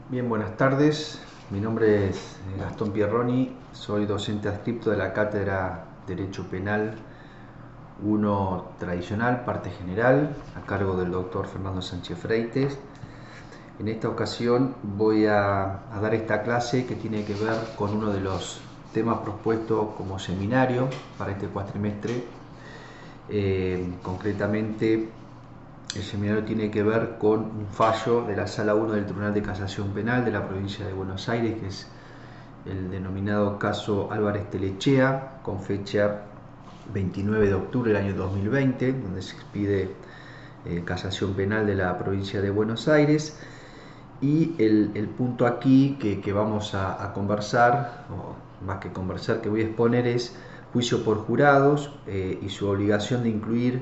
Bien, buenas tardes. Mi nombre es Gastón Pierroni, soy docente adscripto de la Cátedra Derecho Penal 1 Tradicional, parte general, a cargo del doctor Fernando Sánchez Freites. En esta ocasión voy a dar esta clase que tiene que ver con uno de los temas propuestos como seminario para este cuatrimestre. Concretamente, el seminario tiene que ver con un fallo de la Sala 1 del Tribunal de Casación Penal de la provincia de Buenos Aires, que es el denominado caso Álvarez Telechea, con fecha 29 de octubre del año 2020, donde se expide casación penal de la provincia de Buenos Aires. Y el punto aquí que vamos a conversar, o más que conversar, que voy a exponer es juicio por jurados y su obligación de incluir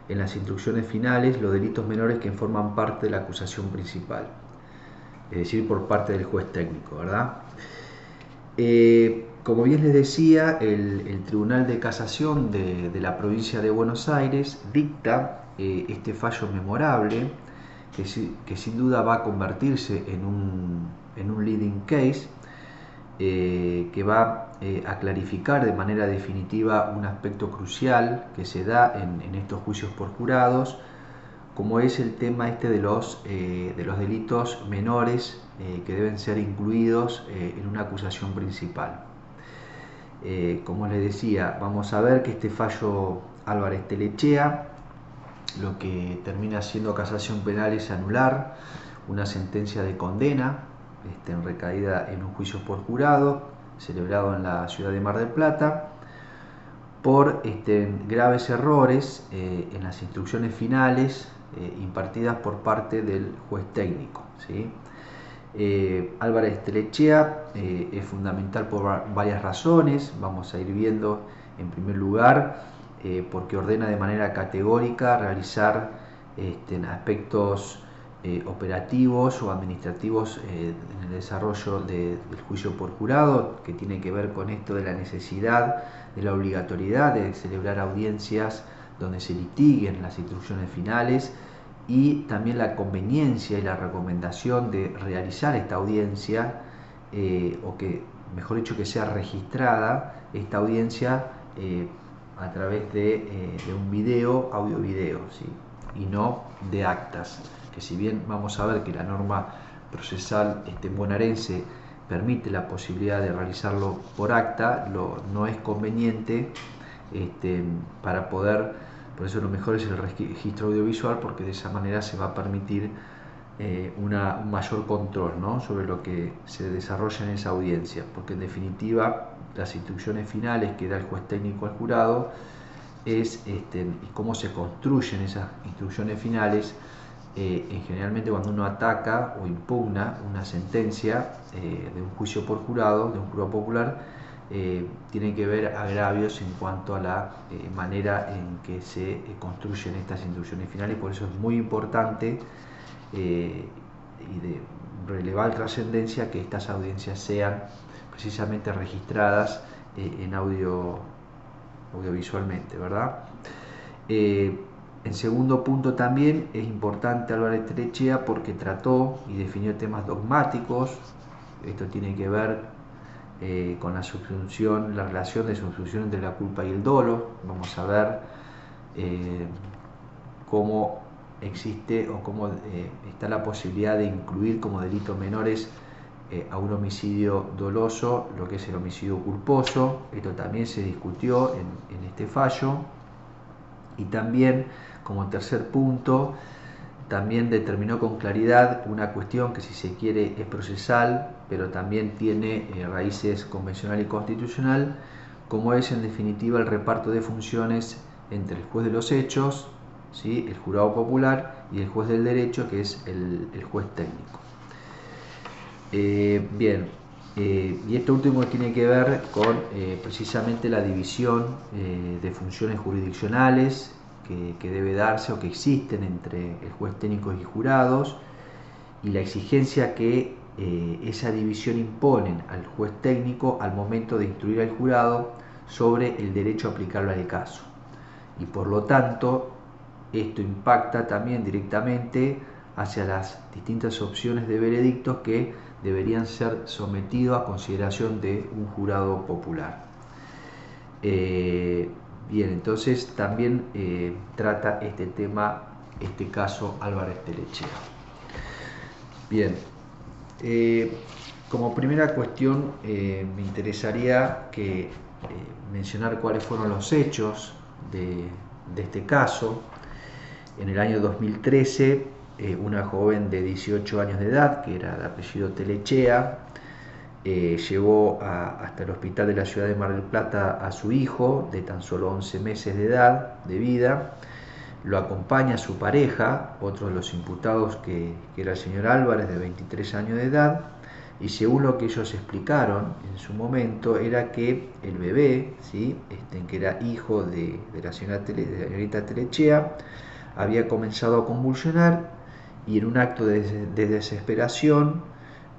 en las instrucciones finales los delitos menores que forman parte de la acusación principal, es decir, por parte del juez técnico, ¿verdad? Como bien les decía, el Tribunal de Casación de la provincia de Buenos Aires dicta este fallo memorable que sin duda va a convertirse en un leading case que va a clarificar de manera definitiva un aspecto crucial que se da en estos juicios por jurados, como es el tema de los delitos menores que deben ser incluidos en una acusación principal. Como les decía, vamos a ver que este fallo Álvarez Telechea lo que termina siendo casación penal es anular una sentencia de condena recaída en un juicio por jurado celebrado en la ciudad de Mar del Plata por graves errores en las instrucciones finales impartidas por parte del juez técnico, ¿sí? Álvarez Telechea es fundamental por varias razones. Vamos a ir viendo en primer lugar porque ordena de manera categórica realizar aspectos operativos o administrativos en el desarrollo del juicio por jurado, que tiene que ver con esto de la necesidad, de la obligatoriedad de celebrar audiencias donde se litiguen las instrucciones finales, y también la conveniencia y la recomendación de realizar esta audiencia, o que, mejor dicho, que sea registrada esta audiencia a través de un video, audio-video, ¿sí? Y no de actas, que si bien vamos a ver que la norma procesal bonaerense permite la posibilidad de realizarlo por acta, no es conveniente para poder. Por eso lo mejor es el registro audiovisual, porque de esa manera se va a permitir un mayor control, ¿no?, sobre lo que se desarrolla en esa audiencia, porque en definitiva las instrucciones finales que da el juez técnico al jurado es y cómo se construyen esas instrucciones finales. Generalmente cuando uno ataca o impugna una sentencia de un juicio por jurado, de un jurado popular, tiene que ver agravios en cuanto a la manera en que se construyen estas instrucciones finales. Por eso es muy importante y de relevante trascendencia que estas audiencias sean precisamente registradas en audiovisualmente, ¿verdad? En segundo punto, también es importante Álvarez Telechea porque trató y definió temas dogmáticos. Esto tiene que ver con la subsunción, la relación de subsunción entre la culpa y el dolo. Vamos a ver cómo existe o cómo está la posibilidad de incluir como delitos menores a un homicidio doloso lo que es el homicidio culposo. Esto también se discutió en este fallo. Y también, como tercer punto, también determinó con claridad una cuestión que, si se quiere, es procesal, pero también tiene raíces convencional y constitucional, como es en definitiva el reparto de funciones entre el juez de los hechos, ¿sí?, el jurado popular, y el juez del derecho, que es el juez técnico. Bien, y esto último tiene que ver con precisamente la división de funciones jurisdiccionales que debe darse o que existen entre el juez técnico y jurados, y la exigencia que esa división imponen al juez técnico al momento de instruir al jurado sobre el derecho aplicable al caso. Y por lo tanto, esto impacta también directamente hacia las distintas opciones de veredictos que deberían ser sometidos a consideración de un jurado popular. Bien, entonces también trata este tema, este caso Álvarez Telechea. Bien, como primera cuestión me interesaría mencionar cuáles fueron los hechos de este caso. En el año 2013, una joven de 18 años de edad, que era de apellido Telechea, llevó hasta el hospital de la ciudad de Mar del Plata a su hijo de tan solo 11 meses de edad, de vida. Lo acompaña su pareja, otro de los imputados que era el señor Álvarez, de 23 años de edad, y según lo que ellos explicaron en su momento, era que el bebé, ¿sí? Que era hijo de la señorita Telechea, había comenzado a convulsionar y en un acto de desesperación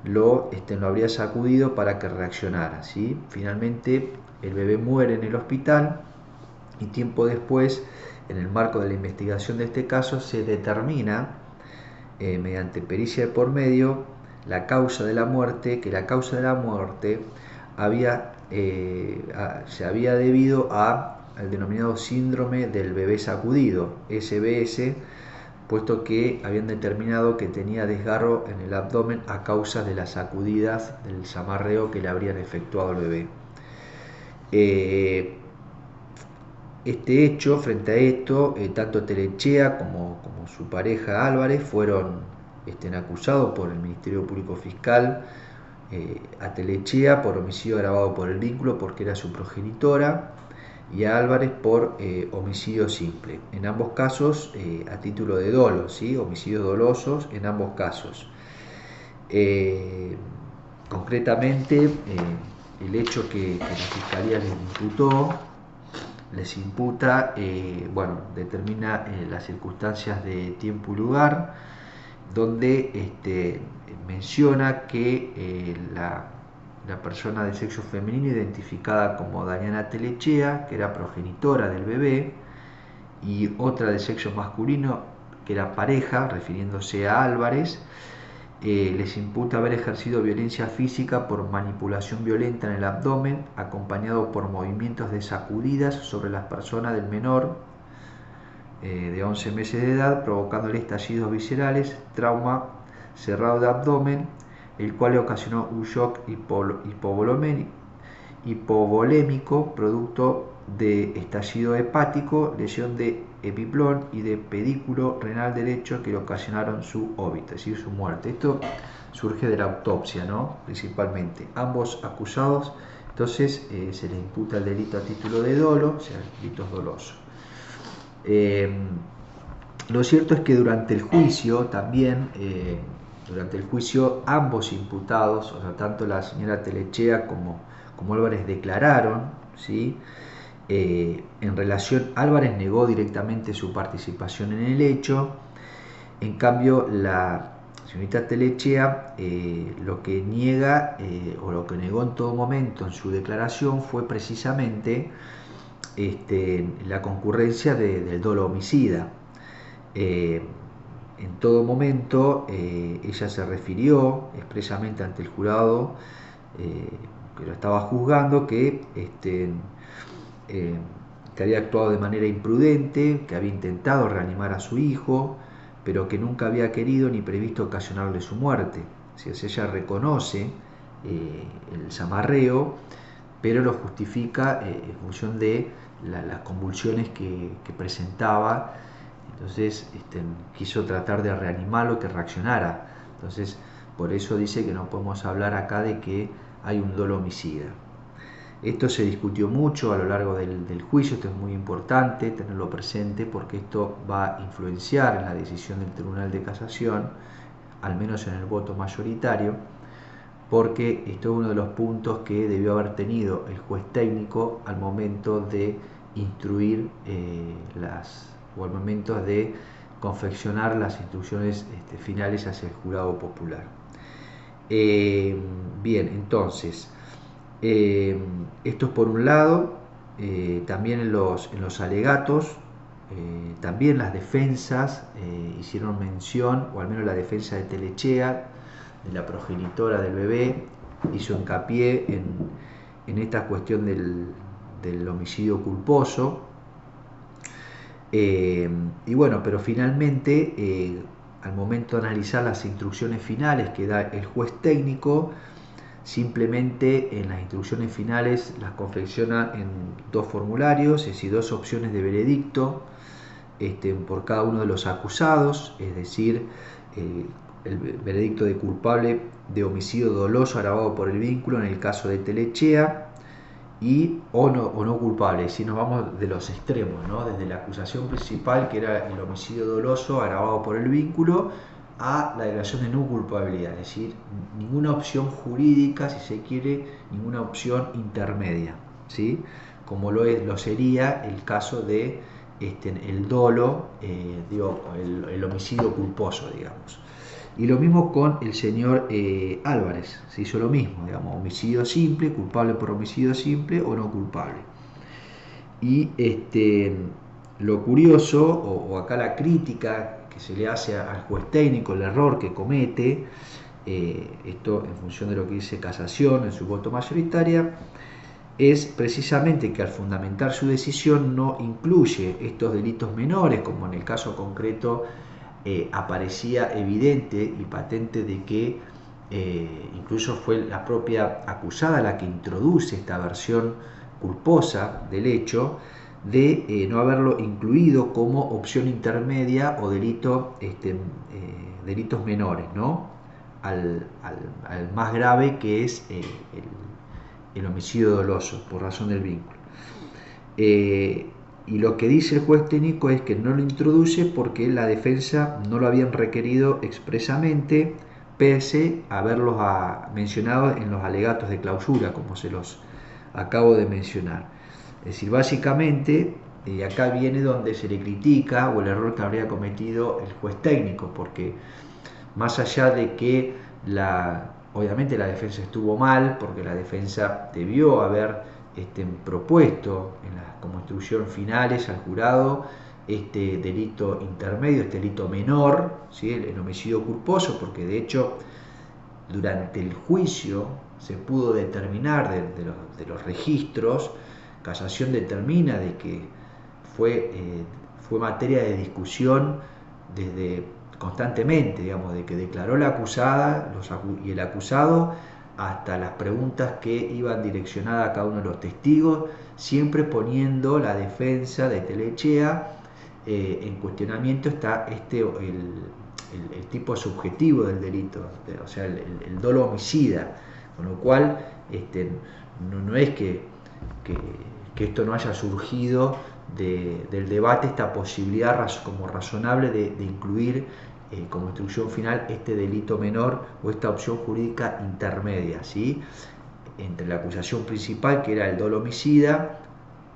lo habría sacudido para que reaccionara, ¿sí? Finalmente el bebé muere en el hospital y tiempo después, en el marco de la investigación de este caso, se determina mediante pericia de por medio la causa de la muerte, que la causa de la muerte se había debido al denominado síndrome del bebé sacudido, SBS, puesto que habían determinado que tenía desgarro en el abdomen a causa de las sacudidas del zamarreo que le habrían efectuado al bebé. Este hecho, frente a esto, tanto Telechea como su pareja Álvarez fueron acusados por el Ministerio Público Fiscal a Telechea por homicidio agravado por el vínculo, porque era su progenitora, y a Álvarez por homicidio simple. En ambos casos, a título de dolo, ¿sí? Homicidios dolosos en ambos casos. Concretamente, el hecho que la Fiscalía les imputa, determina las circunstancias de tiempo y lugar, donde menciona que la persona de sexo femenino identificada como Dariana Telechea, que era progenitora del bebé, y otra de sexo masculino, que era pareja, refiriéndose a Álvarez, les imputa haber ejercido violencia física por manipulación violenta en el abdomen, acompañado por movimientos de sacudidas sobre las personas del menor de 11 meses de edad, provocándole estallidos viscerales, trauma cerrado de abdomen, el cual le ocasionó un shock hipovolémico, producto de estallido hepático, lesión de epiplón y de pedículo renal derecho que le ocasionaron su óbito, es decir, su muerte. Esto surge de la autopsia, ¿no? Principalmente. Ambos acusados, entonces, se les imputa el delito a título de dolo, o sea, delitos dolosos. Lo cierto es que durante el juicio también, ambos imputados, o sea, tanto la señora Telechea como Álvarez declararon, ¿sí? En relación, Álvarez negó directamente su participación en el hecho. En cambio, la señorita Telechea lo que niega o lo que negó en todo momento en su declaración fue precisamente la concurrencia del dolo homicida. En todo momento ella se refirió expresamente ante el jurado que lo estaba juzgando que había actuado de manera imprudente, que había intentado reanimar a su hijo, pero que nunca había querido ni previsto ocasionarle su muerte. O sea, ella reconoce el zamarreo, pero lo justifica en función de las convulsiones que presentaba. Entonces quiso tratar de reanimarlo, que reaccionara. Entonces, por eso dice que no podemos hablar acá de que hay un dolo homicida. Esto se discutió mucho a lo largo del juicio, esto es muy importante tenerlo presente porque esto va a influenciar en la decisión del Tribunal de Casación, al menos en el voto mayoritario, porque esto es uno de los puntos que debió haber tenido el juez técnico al momento de instruir o al momento de confeccionar las instrucciones finales hacia el jurado popular. Bien, entonces, esto es por un lado. También en los alegatos también las defensas hicieron mención, o al menos la defensa de Telechea, de la progenitora del bebé, hizo hincapié en esta cuestión del homicidio culposo. Y bueno, pero finalmente, al momento de analizar las instrucciones finales que da el juez técnico, simplemente en las instrucciones finales las confecciona en dos formularios, es decir, dos opciones de veredicto por cada uno de los acusados, es decir, el veredicto de culpable de homicidio doloso agravado por el vínculo en el caso de Telechea, o no culpable, si nos vamos de los extremos, ¿no? Desde la acusación principal, que era el homicidio doloso agravado por el vínculo, a la declaración de no culpabilidad, es decir, ninguna opción jurídica, si se quiere, ninguna opción intermedia, ¿sí? Como lo sería el caso de el dolo, el homicidio culposo, digamos. Y lo mismo con el señor Álvarez, se hizo lo mismo, digamos, homicidio simple, culpable por homicidio simple o no culpable. Y lo curioso, o acá la crítica que se le hace al juez técnico, el error que comete, esto en función de lo que dice Casación en su voto mayoritaria, es precisamente que al fundamentar su decisión no incluye estos delitos menores, como en el caso concreto aparecía evidente y patente de que incluso fue la propia acusada la que introduce esta versión culposa del hecho, de no haberlo incluido como opción intermedia o delitos menores, ¿no? al más grave, que es el homicidio doloso por razón del vínculo. Y lo que dice el juez técnico es que no lo introduce porque la defensa no lo habían requerido expresamente, pese a haberlos mencionado en los alegatos de clausura, como se los acabo de mencionar. Es decir, básicamente, acá viene donde se le critica, o el error que habría cometido el juez técnico, porque más allá de que obviamente la defensa estuvo mal, porque la defensa debió haber propuesto como instrucción finales al jurado este delito intermedio, este delito menor, ¿sí? el homicidio culposo, porque de hecho durante el juicio se pudo determinar de los registros, Casación determina de que fue materia de discusión desde constantemente, digamos, de que declaró la acusada y el acusado hasta las preguntas que iban direccionadas a cada uno de los testigos, siempre poniendo la defensa de Telechea en cuestionamiento. Está el tipo subjetivo del delito, o sea, el dolo homicida, con lo cual no es que esto no haya surgido del debate, esta posibilidad como razonable de incluir como instrucción final este delito menor o esta opción jurídica intermedia, ¿sí? Entre la acusación principal, que era el dolo homicida,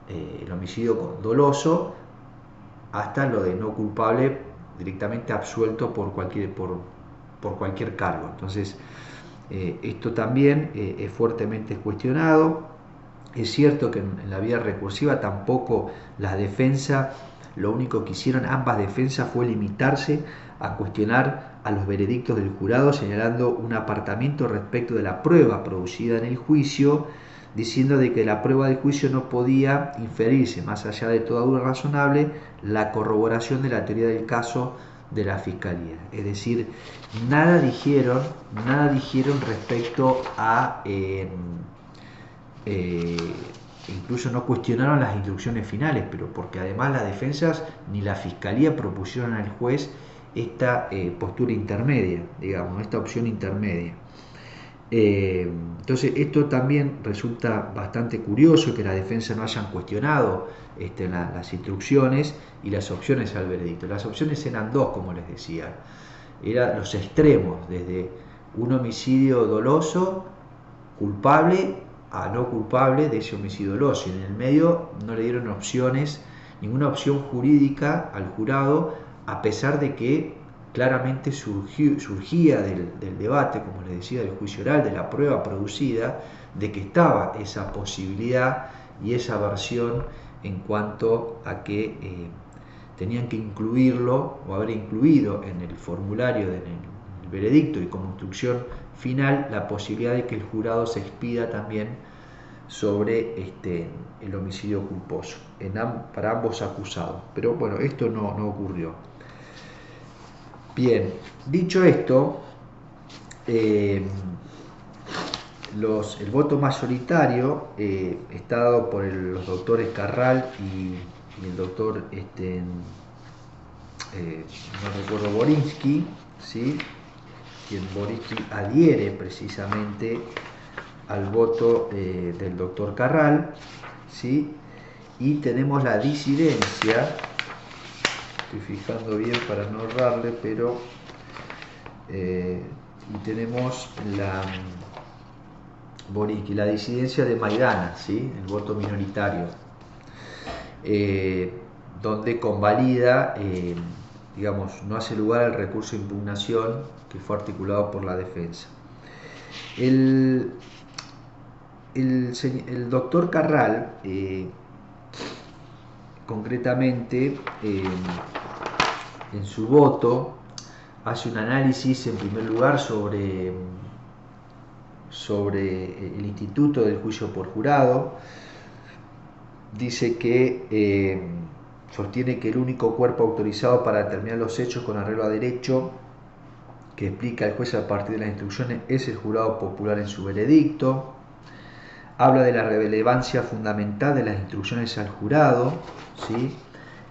el homicidio doloso, hasta lo de no culpable, directamente absuelto por cualquier cargo. Entonces, esto también es fuertemente cuestionado. Es cierto que en la vía recursiva tampoco las defensas, lo único que hicieron ambas defensas fue limitarse a cuestionar a los veredictos del jurado, señalando un apartamiento respecto de la prueba producida en el juicio, diciendo de que la prueba del juicio no podía inferirse, más allá de toda duda razonable, la corroboración de la teoría del caso de la Fiscalía. Es decir, nada dijeron respecto a... incluso no cuestionaron las instrucciones finales, pero porque además las defensas ni la Fiscalía propusieron al juez esta postura intermedia, digamos, esta opción intermedia. Entonces esto también resulta bastante curioso, que la defensa no hayan cuestionado las instrucciones y las opciones al veredicto. Las opciones eran dos, como les decía, eran los extremos, desde un homicidio doloso, culpable, a no culpable de ese homicidio doloso, y en el medio no le dieron ninguna opción jurídica al jurado, a pesar de que claramente surgía del debate, como les decía, del juicio oral, de la prueba producida, de que estaba esa posibilidad y esa versión en cuanto a que tenían que incluirlo o haber incluido en el formulario del veredicto y como instrucción final la posibilidad de que el jurado se expida también sobre el homicidio culposo para ambos acusados. Pero bueno, esto no ocurrió. Bien, dicho esto, el voto mayoritario está dado por los doctores Carral y el doctor, no recuerdo, Borinsky, ¿sí? Quien Borinsky adhiere precisamente al voto del doctor Carral, ¿sí? Y tenemos la disidencia, estoy fijando bien para no errarle, pero y tenemos Borinsky, la disidencia de Maidana, ¿sí? El voto minoritario, donde convalida, digamos, no hace lugar al recurso de impugnación que fue articulado por la defensa. El doctor Carral, concretamente, en su voto, hace un análisis en primer lugar sobre el instituto del juicio por jurado. Dice que sostiene que el único cuerpo autorizado para determinar los hechos con arreglo a derecho que explica el juez a partir de las instrucciones es el jurado popular en su veredicto. Habla de la relevancia fundamental de las instrucciones al jurado, ¿sí?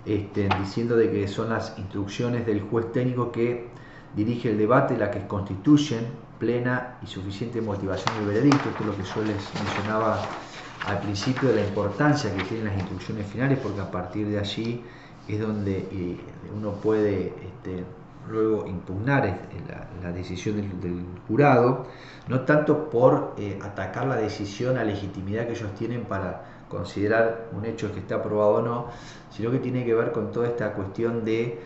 Diciendo de que son las instrucciones del juez técnico que dirige el debate las que constituyen plena y suficiente motivación del veredicto. Esto es lo que yo les mencionaba al principio de la importancia que tienen las instrucciones finales, porque a partir de allí es donde uno puede luego impugnar la decisión del jurado, no tanto por atacar la decisión, la legitimidad que ellos tienen para considerar un hecho que está aprobado o no, sino que tiene que ver con toda esta cuestión de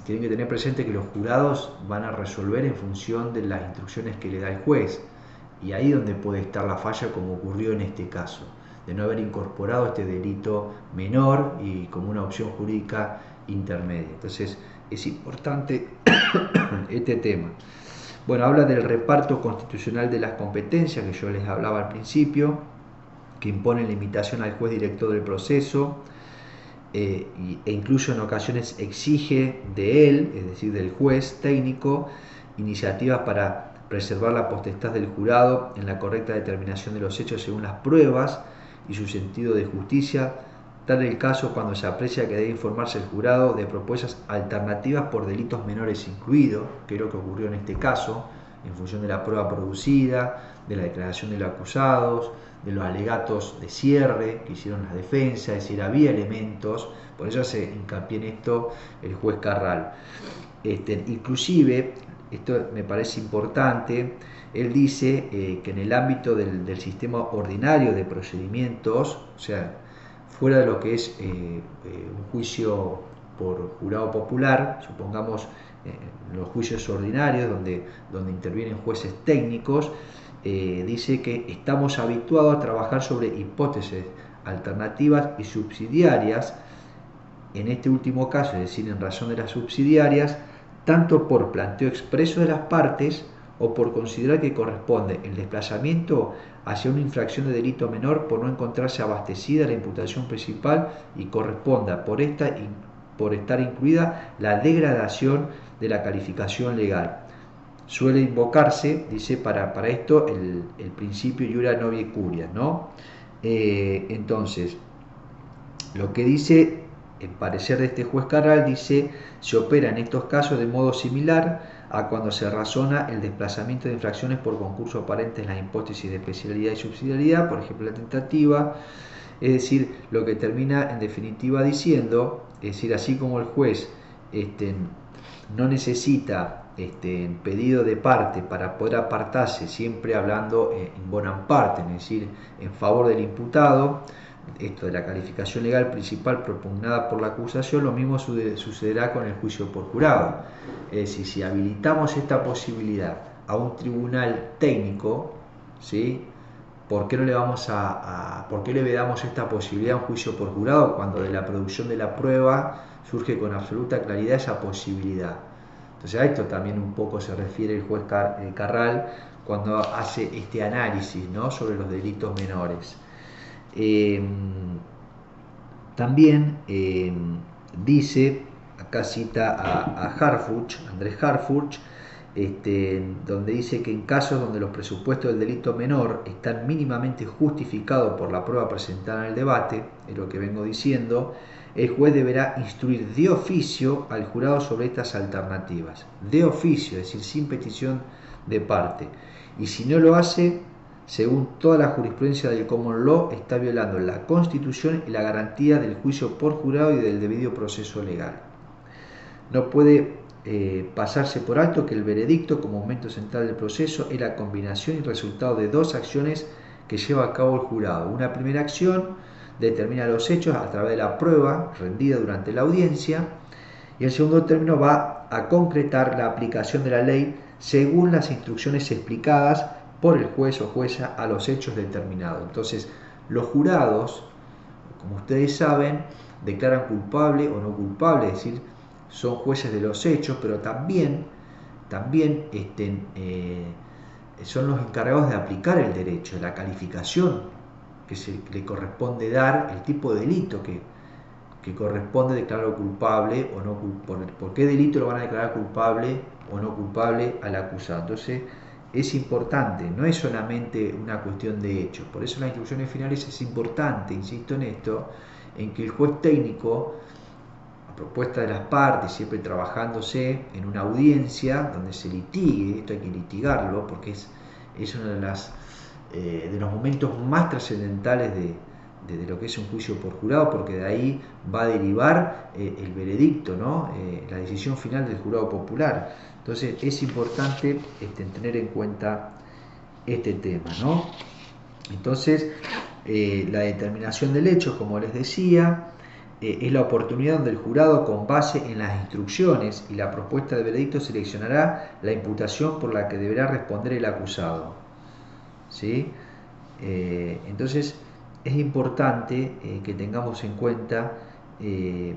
tienen que tener presente que los jurados van a resolver en función de las instrucciones que le da el juez, y ahí donde puede estar la falla, como ocurrió en este caso, de no haber incorporado este delito menor y como una opción jurídica intermedia. Entonces es importante este tema. Bueno, habla del reparto constitucional de las competencias que yo les hablaba al principio, que impone limitación al juez director del proceso, e incluso en ocasiones exige de él, es decir, del juez técnico, iniciativas para preservar la potestad del jurado en la correcta determinación de los hechos según las pruebas y su sentido de justicia, tal el caso cuando se aprecia que debe informarse el jurado de propuestas alternativas por delitos menores incluidos, que es lo que ocurrió en este caso, en función de la prueba producida, de la declaración de los acusados, de los alegatos de cierre que hicieron las defensas, es decir, había elementos, por eso hace hincapié en esto el juez Carral. Inclusive, esto me parece importante, él dice que en el ámbito del sistema ordinario de procedimientos, o sea, fuera de lo que es un juicio por jurado popular, supongamos los juicios ordinarios donde intervienen jueces técnicos, dice que estamos habituados a trabajar sobre hipótesis alternativas y subsidiarias, en este último caso, es decir, en razón de las subsidiarias, tanto por planteo expreso de las partes o por considerar que corresponde el desplazamiento hacia una infracción de delito menor por no encontrarse abastecida la imputación principal y corresponda por estar incluida la degradación de la calificación legal. Suele invocarse, dice, para esto el principio iura novi curia, ¿no? Entonces, lo que dice, en parecer de este juez Carral, dice, se opera en estos casos de modo similar a cuando se razona el desplazamiento de infracciones por concurso aparente en las hipótesis de especialidad y subsidiariedad, por ejemplo la tentativa, es decir, lo que termina en definitiva diciendo, es decir, así como el juez no necesita pedido de parte para poder apartarse, siempre hablando in bonam parte, es decir, en favor del imputado, esto de la calificación legal principal propugnada por la acusación, lo mismo sucederá con el juicio por jurado. Es decir, si habilitamos esta posibilidad a un tribunal técnico, ¿sí?, ¿por qué no le vamos por qué le vedamos esta posibilidad a un juicio por jurado cuando de la producción de la prueba surge con absoluta claridad esa posibilidad? Entonces a esto también un poco se refiere el juez Carral cuando hace este análisis, ¿no?, sobre los delitos menores. También dice, acá cita a Harfuch, Andrés Harfuch, donde dice que en casos donde los presupuestos del delito menor están mínimamente justificados por la prueba presentada en el debate, es lo que vengo diciendo, el juez deberá instruir de oficio al jurado sobre estas alternativas. De oficio, es decir, sin petición de parte. Y si no lo hace, según toda la jurisprudencia del Common Law, está violando la Constitución y la garantía del juicio por jurado y del debido proceso legal. No puede pasarse por alto que el veredicto, como momento central del proceso, es la combinación y resultado de dos acciones que lleva a cabo el jurado. Una primera acción determina los hechos a través de la prueba rendida durante la audiencia, y el segundo término va a concretar la aplicación de la ley según las instrucciones explicadas por el juez o jueza a los hechos determinados. Entonces, los jurados, como ustedes saben, declaran culpable o no culpable, es decir, son jueces de los hechos, pero también son los encargados de aplicar el derecho, de la calificación que le corresponde dar, el tipo de delito que corresponde declararlo culpable o no, por qué delito lo van a declarar culpable o no culpable al acusado. Entonces es importante, no es solamente una cuestión de hechos, por eso en las instrucciones finales es importante, insisto en esto, en que el juez técnico, a propuesta de las partes, siempre trabajándose en una audiencia donde se litigue, esto hay que litigarlo porque es uno de los momentos más trascendentales de lo que es un juicio por jurado, porque de ahí va a derivar el veredicto, ¿no?, la decisión final del jurado popular. Entonces es importante tener en cuenta este tema, ¿no? Entonces la determinación del hecho, como les decía, es la oportunidad donde el jurado, con base en las instrucciones y la propuesta de veredicto, seleccionará la imputación por la que deberá responder el acusado, ¿sí? Entonces es importante que tengamos en cuenta que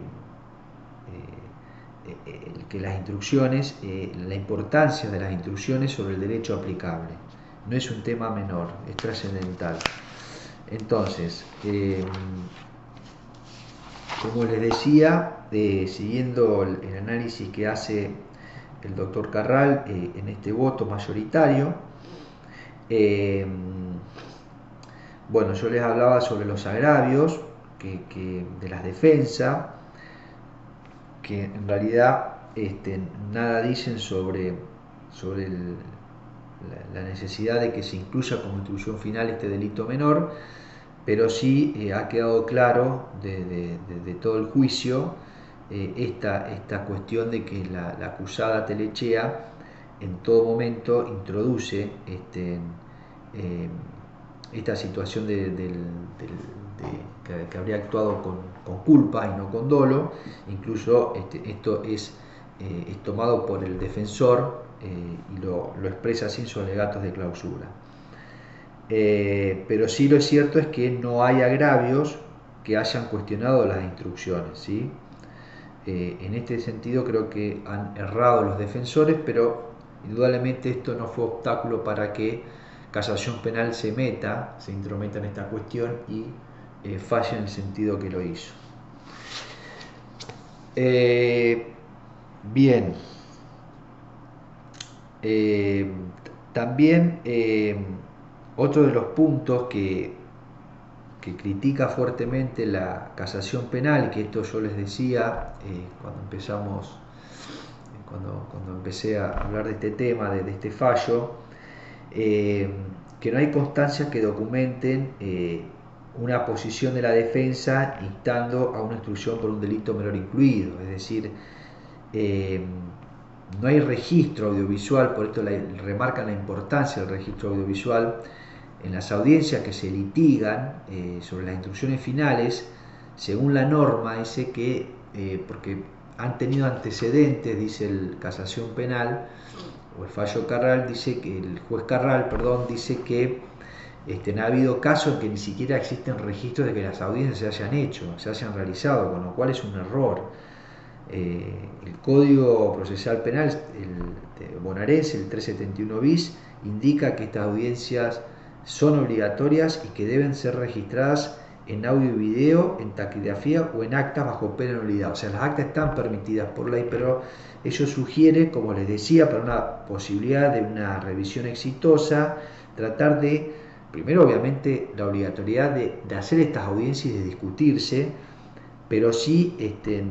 las instrucciones, la importancia de las instrucciones sobre el derecho aplicable. No es un tema menor, es trascendental. Entonces, como les decía, siguiendo el análisis que hace el doctor Carral en este voto mayoritario, bueno, yo les hablaba sobre los agravios de las defensas, que en realidad nada dicen sobre la necesidad de que se incluya como instrucción final este delito menor, pero sí ha quedado claro de todo el juicio esta cuestión de que la acusada Telechea en todo momento introduce esta situación que habría actuado con culpa y no con dolo. Incluso esto es tomado por el defensor y lo expresa así en sus alegatos de clausura. Pero sí lo cierto es que no hay agravios que hayan cuestionado las instrucciones, ¿sí? En este sentido creo que han errado los defensores, pero indudablemente esto no fue obstáculo para que Casación Penal se intrometa en esta cuestión y falle en el sentido que lo hizo. Bien. También otro de los puntos que critica fuertemente la casación penal, que esto yo les decía cuando empecé a hablar de este tema, de este fallo, que no hay constancias que documenten una posición de la defensa instando a una instrucción por un delito menor incluido, es decir, no hay registro audiovisual, por esto remarcan la importancia del registro audiovisual en las audiencias que se litigan sobre las instrucciones finales. Según la norma dice que, porque han tenido antecedentes, dice el Casación Penal, o el fallo Carral, dice que el juez Carral, perdón, dice que Ha habido casos en que ni siquiera existen registros de que las audiencias se hayan hecho, se hayan realizado, con lo cual es un error. El Código Procesal Penal bonaerense, el 371 bis, indica que estas audiencias son obligatorias y que deben ser registradas en audio y video, en taquigrafía o en actas bajo pena de nulidad. O sea, las actas están permitidas por ley, pero ello sugiere, como les decía, para una posibilidad de una revisión exitosa, tratar de, primero obviamente, la obligatoriedad de hacer estas audiencias y de discutirse, pero sí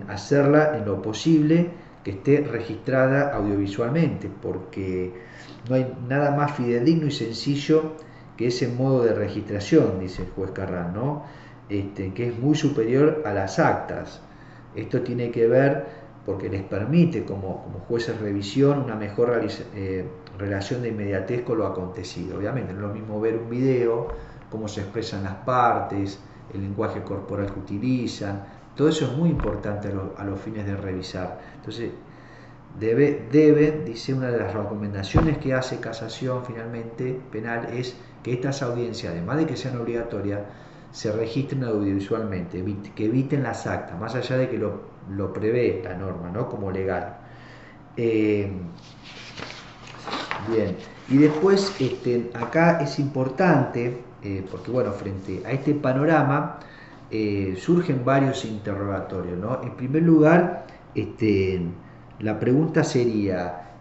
hacerla en lo posible que esté registrada audiovisualmente, porque no hay nada más fidedigno y sencillo que ese modo de registración, dice el juez Carrán, ¿no? Que es muy superior a las actas. Esto tiene que ver porque les permite como jueces de revisión una mejor relación de inmediatez con lo acontecido. Obviamente no es lo mismo ver un video, cómo se expresan las partes, el lenguaje corporal que utilizan. Todo eso es muy importante a los fines de revisar. Entonces, dice, una de las recomendaciones que hace Casación finalmente penal es que estas audiencias, además de que sean obligatorias, se registren audiovisualmente, que eviten las actas, más allá de que lo prevé la norma, ¿no? Como legal. Bien, y después acá es importante, porque bueno, frente a este panorama, surgen varios interrogatorios, ¿no? En primer lugar, la pregunta sería,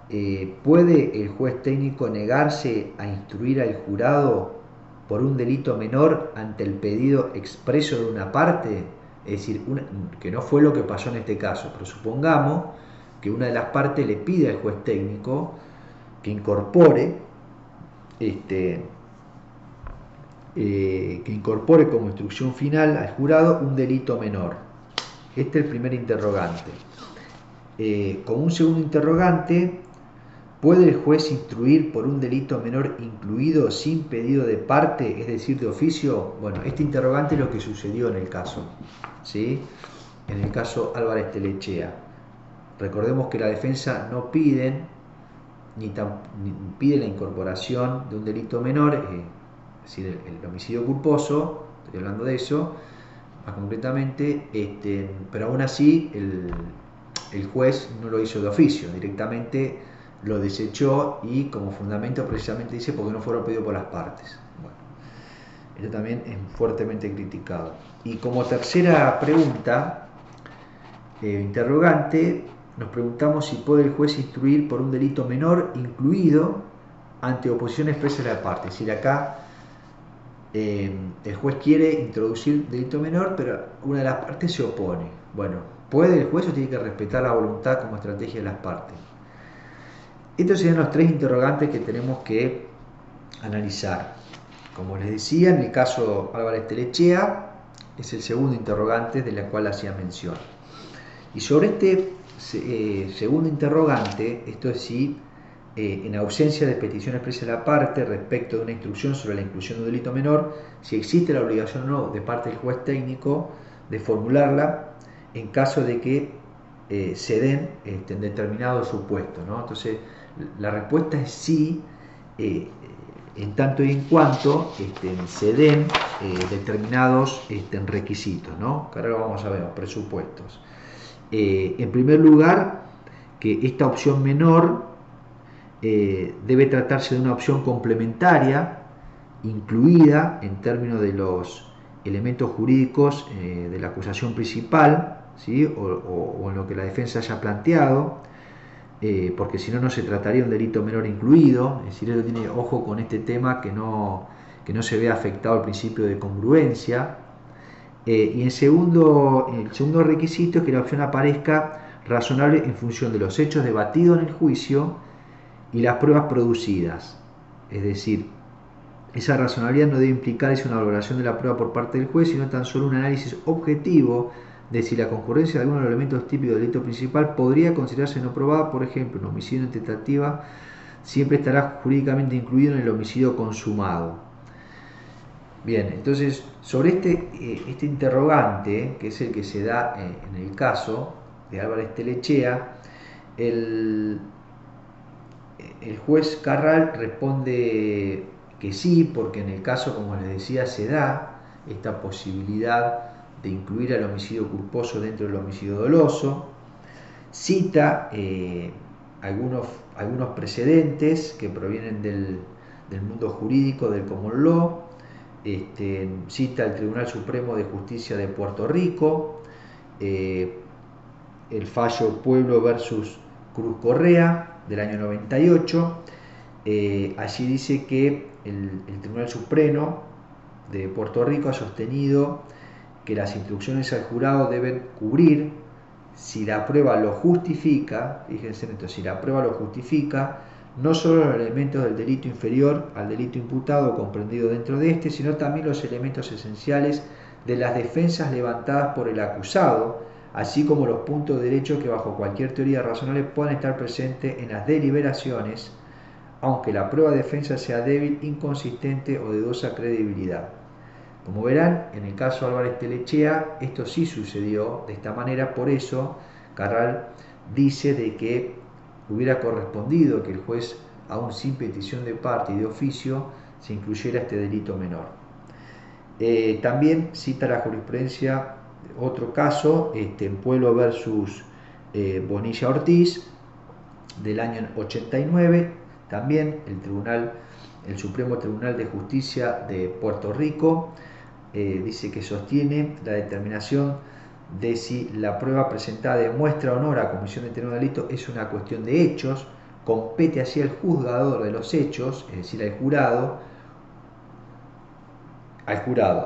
¿puede el juez técnico negarse a instruir al jurado por un delito menor ante el pedido expreso de una parte? Es decir, que no fue lo que pasó en este caso, pero supongamos que una de las partes le pide al juez técnico que incorpore como instrucción final al jurado un delito menor. Este es el primer interrogante. Como un segundo interrogante, ¿puede el juez instruir por un delito menor incluido sin pedido de parte, es decir, de oficio? Bueno, este interrogante es lo que sucedió en el caso, ¿sí? En el caso Álvarez Telechea. Recordemos que la defensa no pide ni pide la incorporación de un delito menor, es decir, el homicidio culposo, estoy hablando de eso, más concretamente, pero aún así el juez no lo hizo de oficio, directamente lo desechó y como fundamento precisamente dice porque no fueron pedidos por las partes. Bueno, esto también es fuertemente criticado. Y como tercera pregunta, interrogante, nos preguntamos si puede el juez instruir por un delito menor incluido ante oposición expresa de la parte. Es decir, acá el juez quiere introducir delito menor, pero una de las partes se opone. Bueno, ¿puede el juez o tiene que respetar la voluntad como estrategia de las partes? Estos serían los tres interrogantes que tenemos que analizar. Como les decía, en el caso Álvarez Telechea es el segundo interrogante de la cual hacía mención. Y sobre este segundo interrogante, esto es si en ausencia de petición expresa de la parte respecto de una instrucción sobre la inclusión de un delito menor, si existe la obligación o no de parte del juez técnico de formularla en caso de que se den en determinados supuestos, ¿no? Entonces, la respuesta es sí, en tanto y en cuanto se den determinados requisitos, ¿no? Que ahora lo vamos a ver, los presupuestos. En primer lugar, que esta opción menor debe tratarse de una opción complementaria, incluida en términos de los elementos jurídicos de la acusación principal, ¿sí? o en lo que la defensa haya planteado, porque si no, no se trataría de un delito menor incluido. Es decir, él tiene ojo con este tema que no se vea afectado el principio de congruencia. Y el segundo requisito es que la opción aparezca razonable en función de los hechos debatidos en el juicio y las pruebas producidas. Es decir, esa razonabilidad no debe implicar una valoración de la prueba por parte del juez, sino tan solo un análisis objetivo de si la concurrencia de algunos de los elementos típicos del delito principal podría considerarse no probada. Por ejemplo, un homicidio en tentativa siempre estará jurídicamente incluido en el homicidio consumado. Bien, entonces, sobre este interrogante, que es el que se da en el caso de Álvarez Telechea, el juez Carral responde que sí, porque en el caso, como les decía, se da esta posibilidad de incluir al homicidio culposo dentro del homicidio doloso. Cita algunos precedentes que provienen del mundo jurídico, del common law. Cita el Tribunal Supremo de Justicia de Puerto Rico, el fallo Pueblo versus Cruz Correa del año 98. Allí dice que el Tribunal Supremo de Puerto Rico ha sostenido que las instrucciones al jurado deben cubrir, si la prueba lo justifica, fíjense en esto, si la prueba lo justifica, no solo los elementos del delito inferior al delito imputado o comprendido dentro de este, sino también los elementos esenciales de las defensas levantadas por el acusado, así como los puntos de derecho que bajo cualquier teoría razonable puedan estar presentes en las deliberaciones, aunque la prueba de defensa sea débil, inconsistente o de dudosa credibilidad. Como verán, en el caso Álvarez Telechea, esto sí sucedió de esta manera, por eso Carral dice de que hubiera correspondido que el juez, aún sin petición de parte y de oficio, se incluyera este delito menor. También cita la jurisprudencia otro caso, en Pueblo versus Bonilla Ortiz, del año 89, también el Supremo Tribunal de Justicia de Puerto Rico dice que sostiene la determinación de si la prueba presentada demuestra o no la comisión de tener un delito es una cuestión de hechos, compete así al juzgador de los hechos, es decir, al jurado,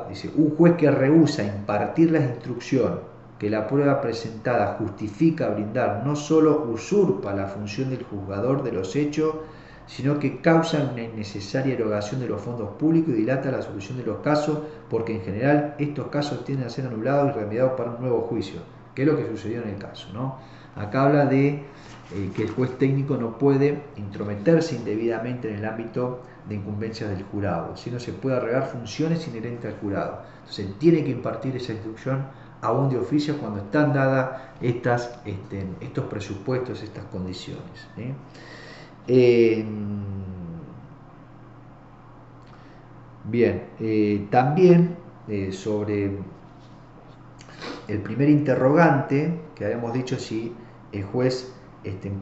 dice, un juez que rehúsa impartir la instrucción que la prueba presentada justifica brindar no solo usurpa la función del juzgador de los hechos, sino que causa una innecesaria erogación de los fondos públicos y dilata la solución de los casos, porque en general estos casos tienden a ser anulados y remediados para un nuevo juicio, que es lo que sucedió en el caso, ¿no? Acá habla de que el juez técnico no puede intrometerse indebidamente en el ámbito de incumbencias del jurado, sino se puede arrogar funciones inherentes al jurado. Entonces él tiene que impartir esa instrucción aún de oficio cuando están dadas estos presupuestos, estas condiciones. También sobre el primer interrogante, que habíamos dicho si el juez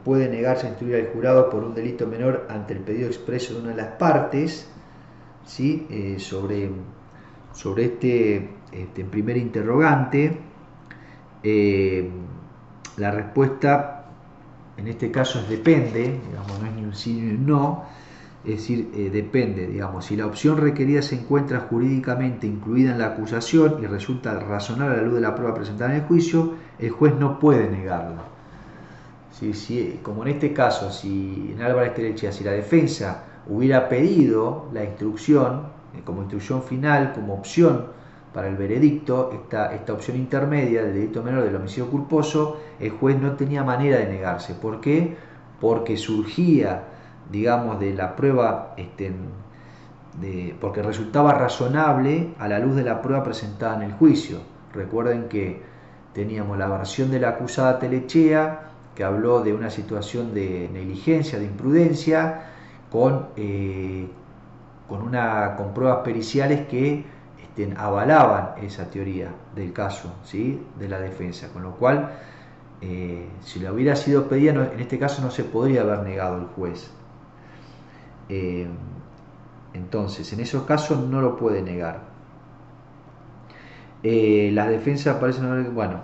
puede negarse a instruir al jurado por un delito menor ante el pedido expreso de una de las partes, ¿sí? Sobre este primer interrogante, la respuesta en este caso es depende, digamos, no es ni un sí ni un no, es decir, depende, digamos, si la opción requerida se encuentra jurídicamente incluida en la acusación y resulta razonable a la luz de la prueba presentada en el juicio, el juez no puede negarla. Como en este caso, si en Álvarez Telechea, si la defensa hubiera pedido la instrucción como instrucción final, como opción para el veredicto, esta opción intermedia del delito menor del homicidio culposo, el juez no tenía manera de negarse. ¿Por qué? Porque surgía, digamos, de la prueba, porque resultaba razonable a la luz de la prueba presentada en el juicio. Recuerden que teníamos la versión de la acusada Telechea, que habló de una situación de negligencia, de imprudencia, con pruebas periciales que avalaban esa teoría del caso, ¿sí? De la defensa, con lo cual si la hubiera sido pedida, en este caso no se podría haber negado el juez. Entonces, en esos casos no lo puede negar. Las defensas parecen, bueno,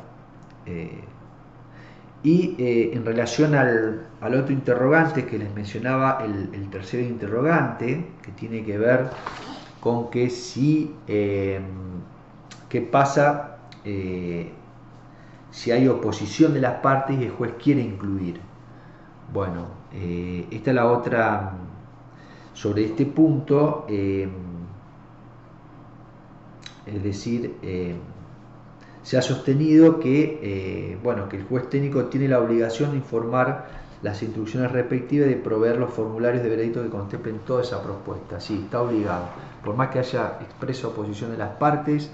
en relación al otro interrogante que les mencionaba, el tercer interrogante, que tiene que ver con que si, qué pasa si hay oposición de las partes y el juez quiere incluir. Bueno, esta es la otra, sobre este punto, es decir, se ha sostenido que, que el juez técnico tiene la obligación de informar las instrucciones respectivas y de proveer los formularios de veredicto que contemplen toda esa propuesta. Sí, está obligado. Por más que haya expresa oposición de las partes,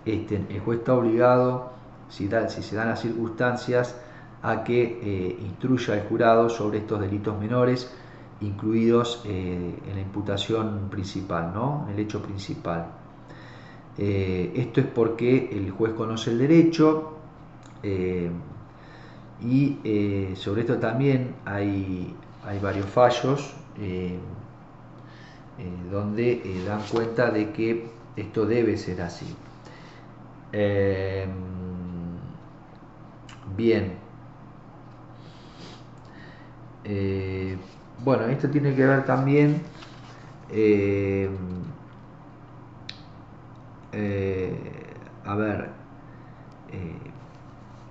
el juez está obligado, si se dan las circunstancias, a que instruya al jurado sobre estos delitos menores incluidos en la imputación principal, ¿no? En el hecho principal. Esto es porque el juez conoce el derecho y sobre esto también hay varios fallos donde dan cuenta de que esto debe ser así. Bien. Bueno, esto tiene que ver también a ver,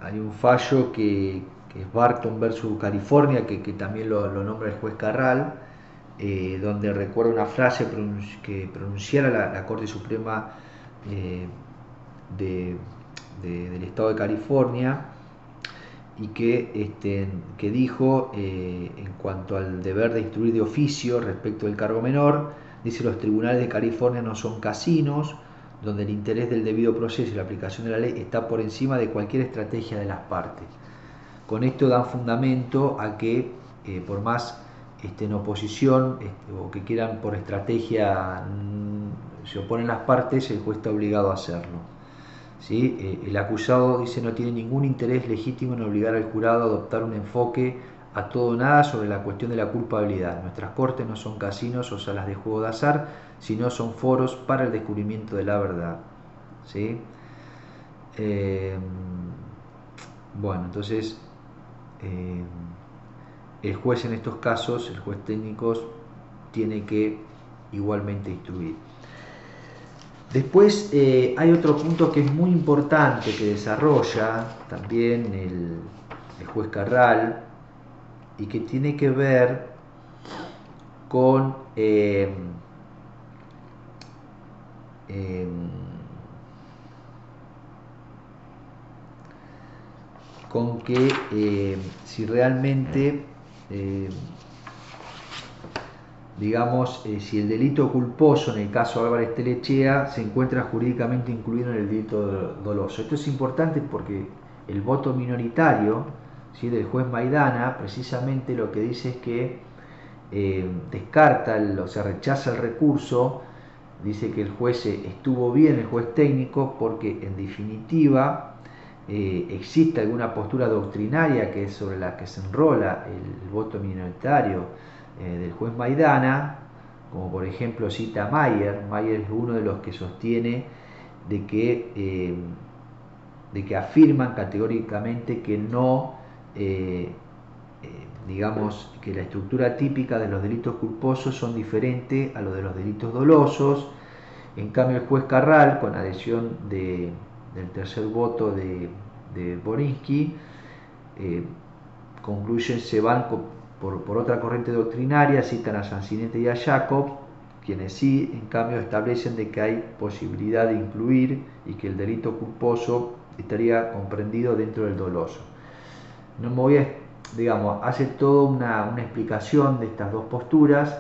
hay un fallo que es Barton versus California, que también lo nombra el juez Carral, donde recuerda una frase que pronunciara la Corte Suprema del Estado de California, y que dijo en cuanto al deber de instruir de oficio respecto del cargo menor, dice: los tribunales de California no son casinos donde el interés del debido proceso y la aplicación de la ley está por encima de cualquier estrategia de las partes. Con esto dan fundamento a que por más en oposición o que quieran por estrategia se oponen las partes, el juez está obligado a hacerlo. ¿Sí? El acusado, dice, no tiene ningún interés legítimo en obligar al jurado a adoptar un enfoque a todo o nada sobre la cuestión de la culpabilidad. Nuestras cortes no son casinos o salas de juego de azar, sino son foros para el descubrimiento de la verdad. ¿Sí? Bueno, entonces el juez en estos casos, el juez técnico, tiene que igualmente instruir. Después hay otro punto que es muy importante que desarrolla también el juez Carral y que tiene que ver con que si realmente digamos, si el delito culposo en el caso Álvarez Telechea se encuentra jurídicamente incluido en el delito doloso. Esto es importante porque el voto minoritario, ¿sí?, del juez Maidana precisamente lo que dice es que descarta, o sea, rechaza el recurso, dice que el juez estuvo bien, el juez técnico, porque en definitiva existe alguna postura doctrinaria que es sobre la que se enrola el voto minoritario del juez Maidana, como por ejemplo cita Mayer. Mayer es uno de los que sostiene de que afirman categóricamente que no, digamos, que la estructura típica de los delitos culposos son diferentes a los de los delitos dolosos. En cambio el juez Carral, con adhesión del tercer voto de Borinsky, concluyen, se van por otra corriente doctrinaria, citan a Sancinete y a Jacob, quienes sí, en cambio, establecen de que hay posibilidad de incluir y que el delito culposo estaría comprendido dentro del doloso. No me voy a, digamos, hace toda una explicación de estas dos posturas,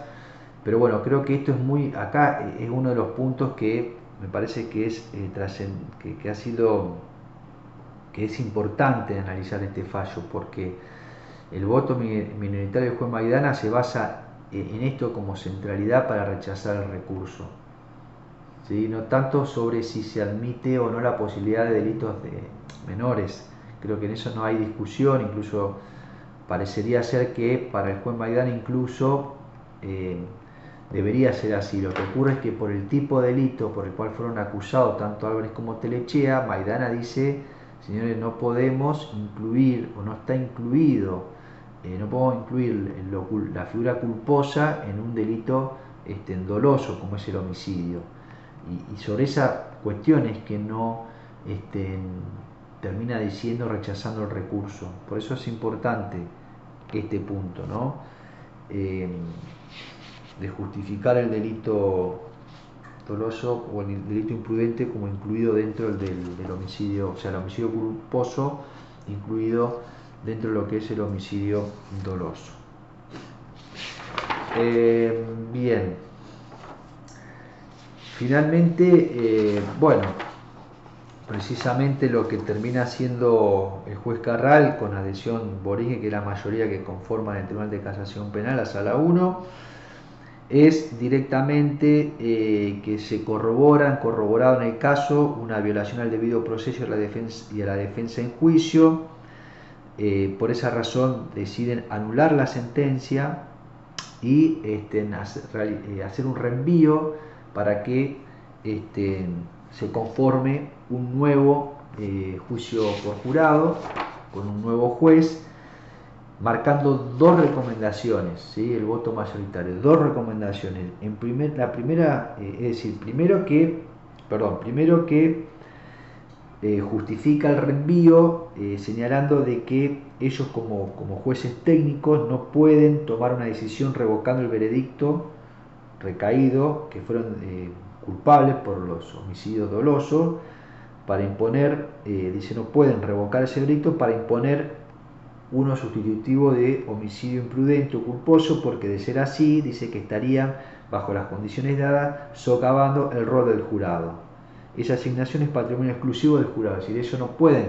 pero bueno, creo que esto es muy, acá es uno de los puntos que me parece que es que ha sido, que es importante analizar este fallo, porque el voto minoritario del juez Maidana se basa en esto como centralidad para rechazar el recurso, ¿sí? No tanto sobre si se admite o no la posibilidad de delitos menores. Creo que en eso no hay discusión, incluso parecería ser que para el juez Maidana incluso debería ser así. Lo que ocurre es que por el tipo de delito por el cual fueron acusados tanto Álvarez como Telechea, Maidana dice: señores, no podemos incluir, o no está incluido, no podemos incluir la figura culposa en un delito doloso como es el homicidio. Y sobre esas cuestiones que no termina diciendo, rechazando el recurso. Por eso es importante este punto, ¿no? De justificar el delito doloso o el delito imprudente como incluido dentro del homicidio, o sea, el homicidio culposo incluido dentro de lo que es el homicidio doloso. Bien. Finalmente, bueno, precisamente lo que termina haciendo el juez Carral con adhesión Boringe, que es la mayoría que conforman el Tribunal de Casación Penal, la Sala 1, es directamente que se corroborado en el caso una violación al debido proceso y a la defensa en juicio. Por esa razón deciden anular la sentencia y hacer un reenvío para que se conforme un nuevo juicio por jurado con un nuevo juez, marcando dos recomendaciones, ¿sí? El voto mayoritario, dos recomendaciones. La primera, es decir, primero que justifica el reenvío señalando de que ellos como jueces técnicos no pueden tomar una decisión revocando el veredicto recaído, que fueron culpables por los homicidios dolosos, para imponer, dice, no pueden revocar ese veredicto para imponer uno sustitutivo de homicidio imprudente o culposo, porque de ser así, dice que estarían, bajo las condiciones dadas, socavando el rol del jurado. Esa asignación es patrimonio exclusivo del jurado, es decir, ellos no pueden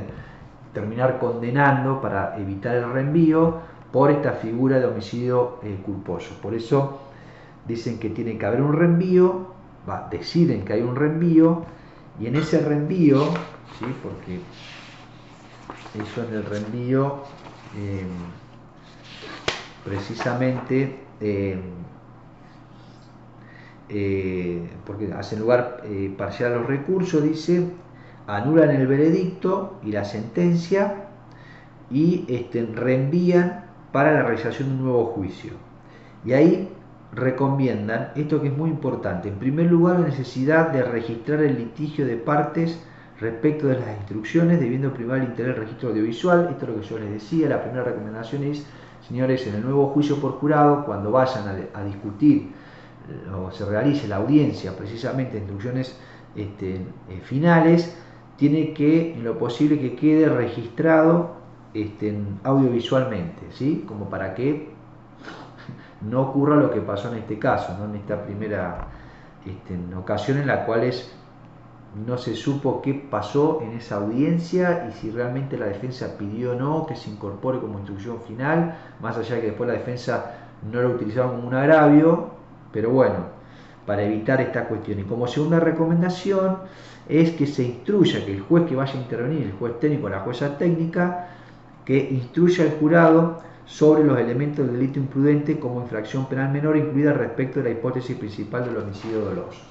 terminar condenando para evitar el reenvío por esta figura de homicidio culposo. Por eso dicen que tiene que haber un reenvío, deciden que hay un reenvío, y en ese reenvío, ¿sí? Porque eso en el reenvío precisamente porque hacen lugar parcial a los recursos, dice, anulan el veredicto y la sentencia y reenvían para la realización de un nuevo juicio. Y ahí recomiendan esto, que es muy importante: en primer lugar, la necesidad de registrar el litigio de partes respecto de las instrucciones, debiendo primar el interés del registro audiovisual. Esto es lo que yo les decía. La primera recomendación es, señores, en el nuevo juicio por jurado, cuando vayan a discutir o se realice la audiencia, precisamente instrucciones finales, tiene que, en lo posible, que quede registrado audiovisualmente, ¿sí? Como para que no ocurra lo que pasó en este caso, ¿no? En esta primera ocasión en la cual no se supo qué pasó en esa audiencia y si realmente la defensa pidió o no que se incorpore como instrucción final, más allá de que después la defensa no lo utilizaron como un agravio, pero bueno, para evitar esta cuestión. Y como segunda recomendación es que se instruya, que el juez que vaya a intervenir, el juez técnico, la jueza técnica, que instruya al jurado sobre los elementos del delito imprudente como infracción penal menor, incluida respecto de la hipótesis principal del homicidio doloso.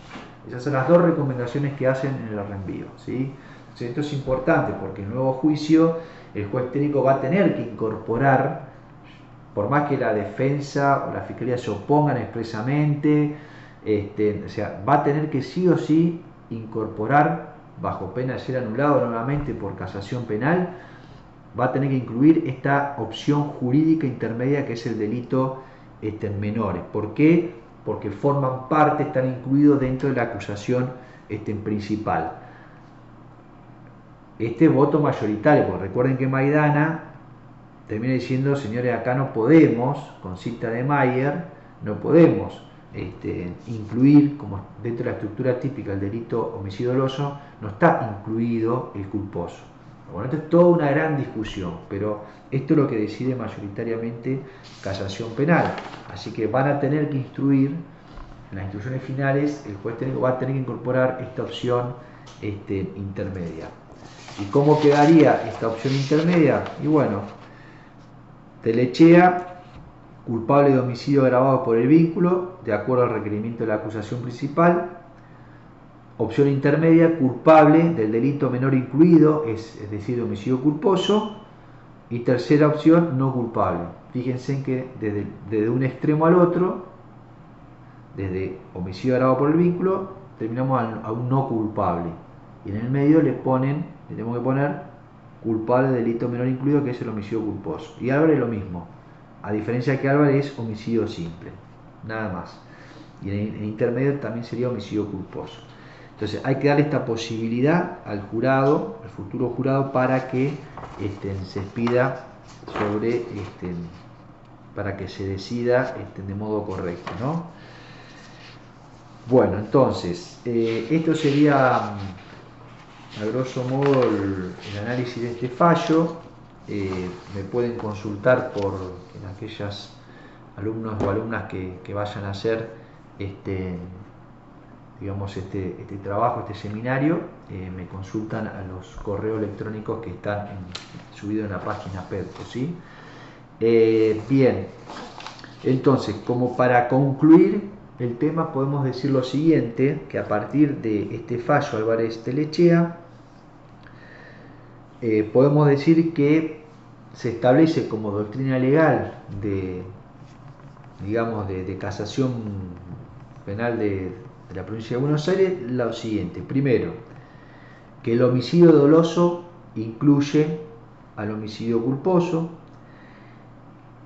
Esas son las dos recomendaciones que hacen en el reenvío, ¿sí? Entonces, esto es importante porque en el nuevo juicio el juez técnico va a tener que incorporar, por más que la defensa o la fiscalía se opongan expresamente, o sea, va a tener que sí o sí incorporar, bajo pena de ser anulado nuevamente por casación penal, va a tener que incluir esta opción jurídica intermedia que es el delito en menores. ¿Por qué? Porque forman parte, están incluidos dentro de la acusación principal. Voto mayoritario, porque recuerden que Maidana termina diciendo, señores, acá no podemos, con cita de Mayer, no podemos incluir, como dentro de la estructura típica del delito homicidio doloso, no está incluido el culposo. Bueno, esto es toda una gran discusión, pero esto es lo que decide mayoritariamente casación penal. Así que van a tener que instruir, en las instrucciones finales, el juez técnico va a tener que incorporar esta opción intermedia. ¿Y cómo quedaría esta opción intermedia? Y bueno, Telechea, culpable de homicidio agravado por el vínculo, de acuerdo al requerimiento de la acusación principal. Opción intermedia, culpable del delito menor incluido, es decir, homicidio culposo. Y tercera opción, no culpable. Fíjense que desde un extremo al otro, desde homicidio agravado por el vínculo, terminamos a un no culpable. Y en el medio le tenemos que poner culpable del delito menor incluido, que es el homicidio culposo. Y Álvarez lo mismo. A diferencia de que Álvarez es homicidio simple. Nada más. Y en el intermedio también sería homicidio culposo. Entonces hay que darle esta posibilidad al jurado, al futuro jurado, para que se expida sobre, para que se decida de modo correcto, ¿no? Bueno, entonces, esto sería a grosso modo el análisis de este fallo. Me pueden consultar en aquellas alumnos o alumnas que vayan a hacer digamos este trabajo, este seminario, me consultan a los correos electrónicos que están subidos en la página PEDCO, ¿sí? Bien, entonces, como para concluir el tema, podemos decir lo siguiente, que a partir de este fallo Álvarez Telechea, podemos decir que se establece como doctrina legal digamos, de casación penal de la provincia de Buenos Aires lo siguiente. Primero, que el homicidio doloso incluye al homicidio culposo,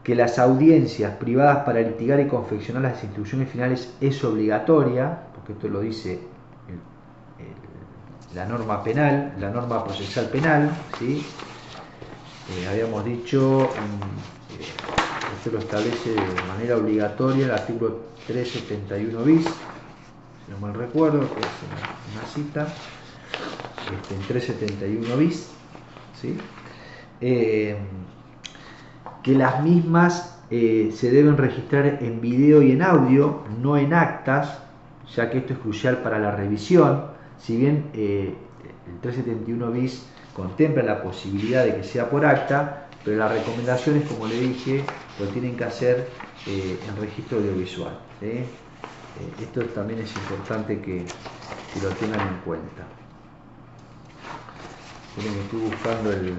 que las audiencias privadas para litigar y confeccionar las instrucciones finales es obligatoria, porque esto lo dice la norma penal, la norma procesal penal, ¿sí? Habíamos dicho, esto lo establece de manera obligatoria el artículo 371 bis, si no mal recuerdo, que es una cita, en 371 bis, ¿sí? Que las mismas se deben registrar en video y en audio, no en actas, ya que esto es crucial para la revisión. Si bien el 371 bis contempla la posibilidad de que sea por acta, pero las recomendaciones, como le dije, lo tienen que hacer en registro audiovisual, ¿sí? Esto también es importante que lo tengan en cuenta. Miren, estoy buscando el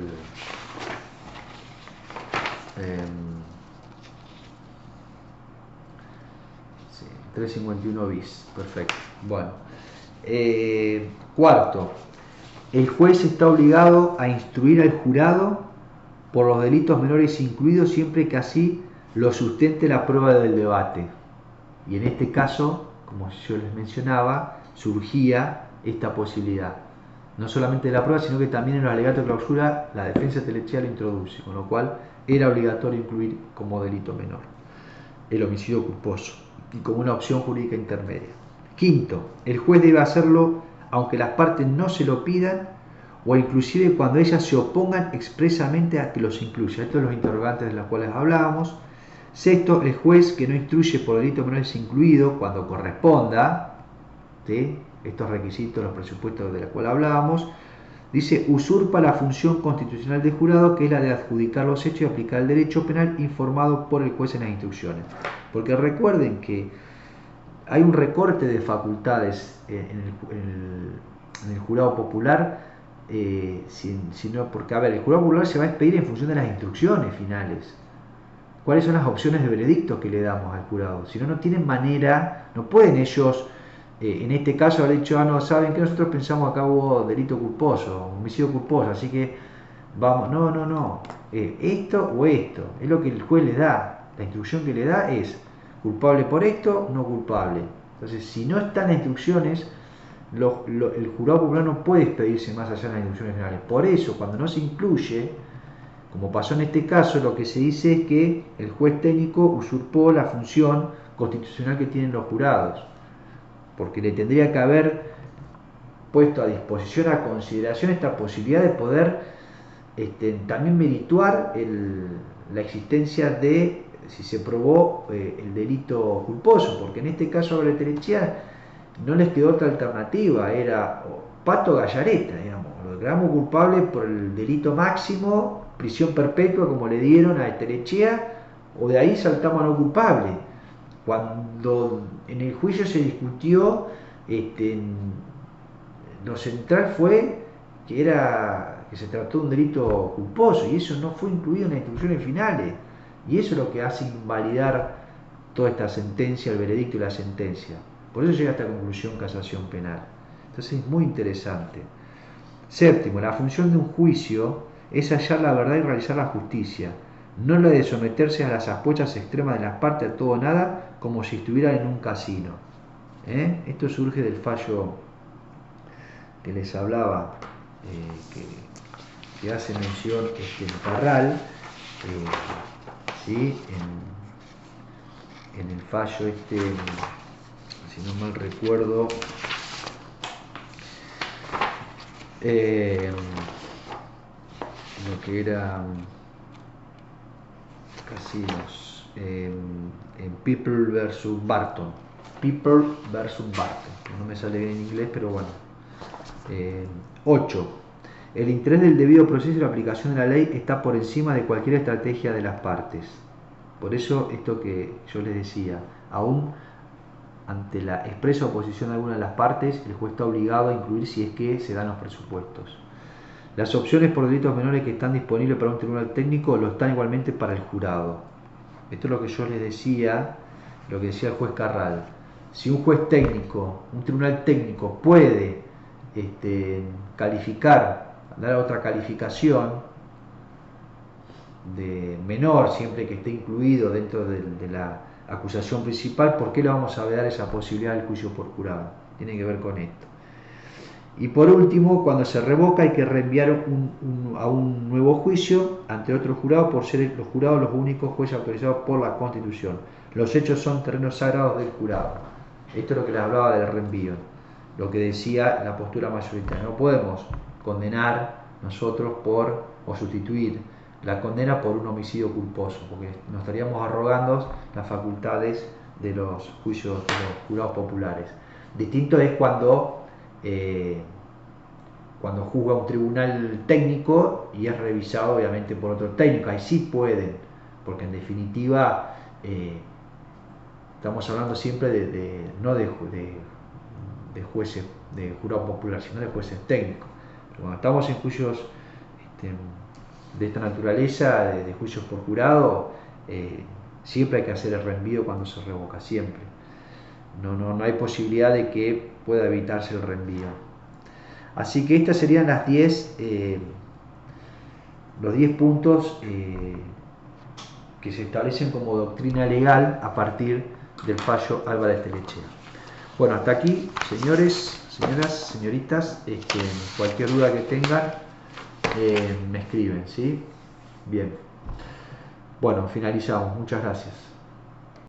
351 bis, perfecto. Bueno, cuarto, el juez está obligado a instruir al jurado por los delitos menores incluidos siempre que así lo sustente la prueba del debate. Y en este caso, como yo les mencionaba, surgía esta posibilidad. No solamente de la prueba, sino que también en los alegatos de clausura la defensa Telechea lo introduce, con lo cual era obligatorio incluir como delito menor el homicidio culposo y como una opción jurídica intermedia. Quinto, el juez debe hacerlo aunque las partes no se lo pidan o inclusive cuando ellas se opongan expresamente a que los incluya. Estos son los interrogantes de los cuales hablábamos. Sexto, el juez que no instruye por delito menor es incluido cuando corresponda, ¿sí? Estos requisitos, los presupuestos de los cuales hablábamos, dice, usurpa la función constitucional del jurado, que es la de adjudicar los hechos y aplicar el derecho penal informado por el juez en las instrucciones. Porque recuerden que hay un recorte de facultades en el jurado popular, sino porque, a ver, el jurado popular se va a expedir en función de las instrucciones finales. ¿Cuáles son las opciones de veredicto que le damos al jurado? Si no, no tienen manera, no pueden ellos, en este caso, haber dicho, no, saben que nosotros pensamos acá hubo delito culposo, homicidio culposo, así que vamos, no, esto o esto, es lo que el juez le da, la instrucción que le da es culpable por esto, no culpable. Entonces, si no están las instrucciones, el jurado popular no puede expedirse más allá de las instrucciones generales. Por eso, cuando no se incluye, como pasó en este caso, lo que se dice es que el juez técnico usurpó la función constitucional que tienen los jurados, porque le tendría que haber puesto a disposición, a consideración, esta posibilidad de poder también merituar la existencia de, si se probó el delito culposo, porque en este caso a Telechea no les quedó otra alternativa, era pato gallareta, digamos, lo declaramos culpable por el delito máximo, prisión perpetua como le dieron a Telechea, o de ahí saltamos a no culpable. Cuando en el juicio se discutió, lo central fue que se trató de un delito culposo y eso no fue incluido en las instrucciones finales, y eso es lo que hace invalidar toda esta sentencia, el veredicto y la sentencia. Por eso llega a esta conclusión casación penal. Entonces es muy interesante. Séptimo, la función de un juicio es hallar la verdad y realizar la justicia, no la de someterse a las apuestas extremas de las partes a todo o nada, como si estuvieran en un casino. Esto surge del fallo que les hablaba, que hace mención en Parral, ¿sí? En el fallo si no mal recuerdo, lo que era casi en People versus Barton. People versus Barton. No me sale bien en inglés, pero bueno. 8. El interés del debido proceso y la aplicación de la ley está por encima de cualquier estrategia de las partes. Por eso esto que yo les decía, aún ante la expresa oposición de alguna de las partes, el juez está obligado a incluir si es que se dan los presupuestos. Las opciones por delitos menores que están disponibles para un tribunal técnico lo están igualmente para el jurado. Esto es lo que yo les decía, lo que decía el juez Carral. Si un juez técnico, un tribunal técnico puede calificar, dar otra calificación de menor, siempre que esté incluido dentro de la acusación principal, ¿por qué le vamos a dar esa posibilidad del juicio por jurado? Tiene que ver con esto. Y por último, cuando se revoca hay que reenviar a un nuevo juicio ante otro jurado por ser los jurados los únicos jueces autorizados por la Constitución. Los hechos son terrenos sagrados del jurado. Esto es lo que les hablaba del reenvío, lo que decía la postura mayoritaria. No podemos condenar nosotros o sustituir la condena por un homicidio culposo, porque nos estaríamos arrogando las facultades de los juicios de los jurados populares. Distinto es cuando juzga un tribunal técnico y es revisado obviamente por otro técnico. Ahí sí pueden, porque en definitiva estamos hablando siempre no de jueces, de jurado popular, sino de jueces técnicos. Pero cuando estamos en juicios de esta naturaleza, de juicios por jurado, siempre hay que hacer el reenvío cuando se revoca, siempre. No hay posibilidad de que pueda evitarse el reenvío. Así que estas serían los 10 puntos que se establecen como doctrina legal a partir del fallo Álvarez Telechea. Bueno, hasta aquí, señores, señoras, señoritas, cualquier duda que tengan, me escriben, ¿sí? Bien. Bueno, finalizamos. Muchas gracias.